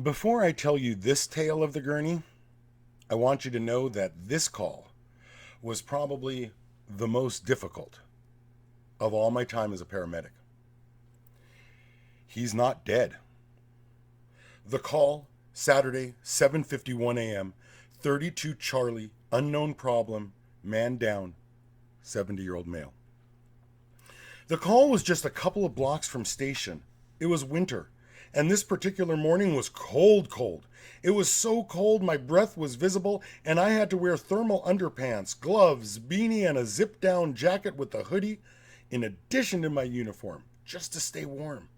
Before I tell you this tale of the Gurney, I want you to know that this call was probably the most difficult of all my time as a paramedic. He's not dead. The call, Saturday, 7:51 a.m., 32 Charlie, unknown problem, man down, 70-year-old male. The call was just a couple of blocks from station. It was winter, and this particular morning was cold. It was so cold my breath was visible, and I had to wear thermal underpants, gloves, beanie, and a zip-down jacket with a hoodie in addition to my uniform, just to stay warm.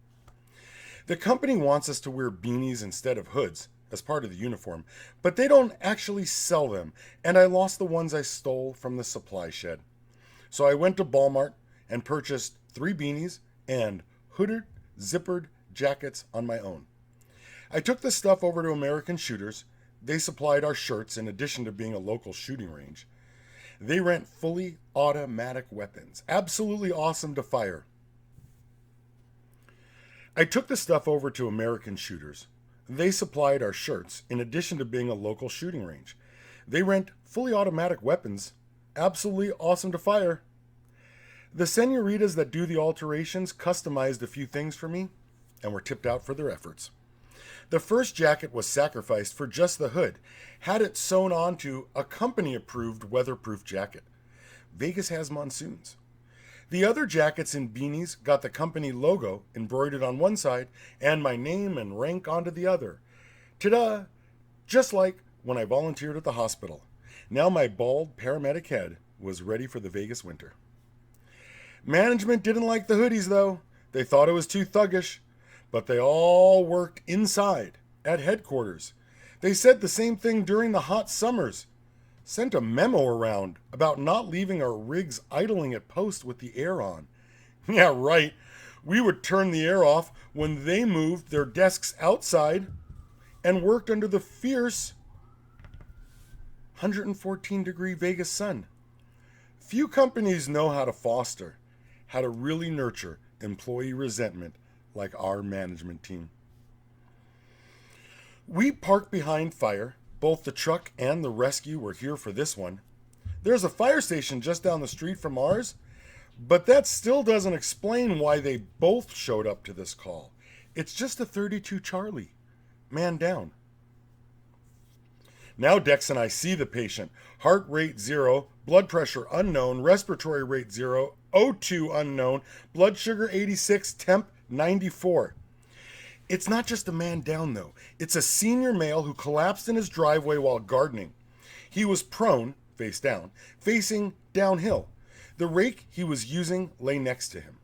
The company wants us to wear beanies instead of hoods as part of the uniform, but they don't actually sell them, and I lost the ones I stole from the supply shed. So I went to Walmart and purchased 3 beanies and hooded, zippered jackets on my own. I took the stuff over to American Shooters. They supplied our shirts in addition to being a local shooting range. They rent fully automatic weapons, absolutely awesome to fire. I took the stuff over to American Shooters. They supplied our shirts in addition to being a local shooting range. They rent fully automatic weapons, absolutely awesome to fire. The senoritas that do the alterations customized a few things for me and were tipped out for their efforts. The first jacket was sacrificed for just the hood, had it sewn onto a company-approved weatherproof jacket. Vegas has monsoons. The other jackets and beanies got the company logo embroidered on one side and my name and rank onto the other. Ta-da! Just like when I volunteered at the hospital. Now my bald paramedic head was ready for the Vegas winter. Management didn't like the hoodies, though. They thought it was too thuggish, but they all worked inside at headquarters. They said the same thing during the hot summers. Sent a memo around about not leaving our rigs idling at post with the air on. Yeah, right. We would turn the air off when they moved their desks outside and worked under the fierce 114-degree Vegas sun. Few companies know how to foster, how to really nurture employee resentment like our management team. We parked behind fire. Both the truck and the rescue were here for this one. There's a fire station just down the street from ours, but that still doesn't explain why they both showed up to this call. It's just a 32 Charlie, man down. Now Dex and I see the patient. Heart rate 0, blood pressure unknown, respiratory rate 0, O2 unknown, blood sugar 86, temp 94. It's not just a man down, though. It's a senior male who collapsed in his driveway while gardening. He was prone, face down, facing downhill. The rake he was using lay next to him.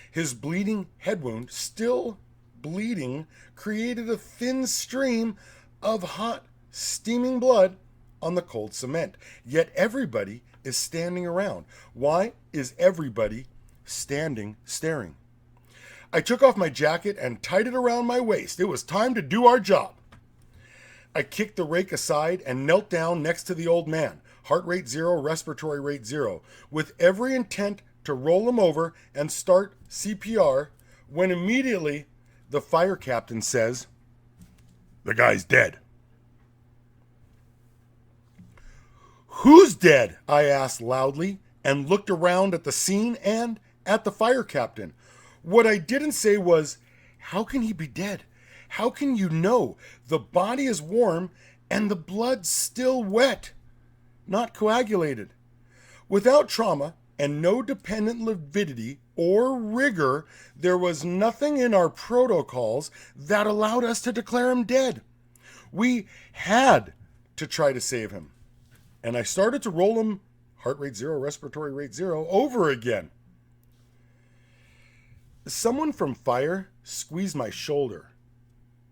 His bleeding head wound, still bleeding, created a thin stream of hot, steaming blood on the cold cement. Yet everybody is standing around. Why is everybody standing, staring? I took off my jacket and tied it around my waist. It was time to do our job. I kicked the rake aside and knelt down next to the old man, heart rate 0, respiratory rate 0, with every intent to roll him over and start CPR, when immediately the fire captain says, "The guy's dead." "Who's dead?" I asked loudly and looked around at the scene and at the fire captain. What I didn't say was, how can he be dead? How can you know? The body is warm and the blood's still wet, not coagulated. Without trauma and no dependent lividity or rigor, there was nothing in our protocols that allowed us to declare him dead. We had to try to save him. And I started to roll him, heart rate 0, respiratory rate 0, over again. Someone from fire squeezed my shoulder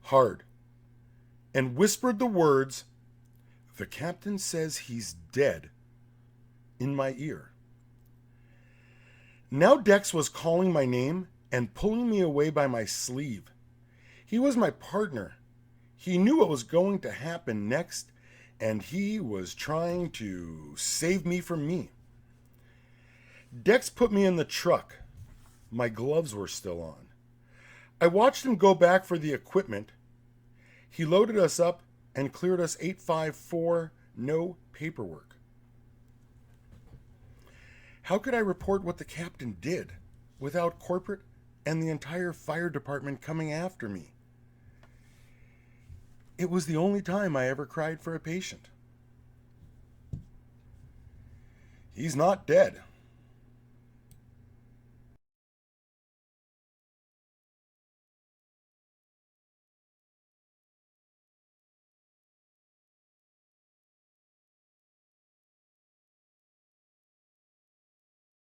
hard and whispered the words, "The captain says he's dead," in my ear. Now Dex was calling my name and pulling me away by my sleeve. He was my partner. He knew what was going to happen next, and he was trying to save me from me. Dex put me in the truck. My gloves were still on. I watched him go back for the equipment. He loaded us up and cleared us 854, no paperwork. How could I report what the captain did without corporate and the entire fire department coming after me? It was the only time I ever cried for a patient. He's not dead.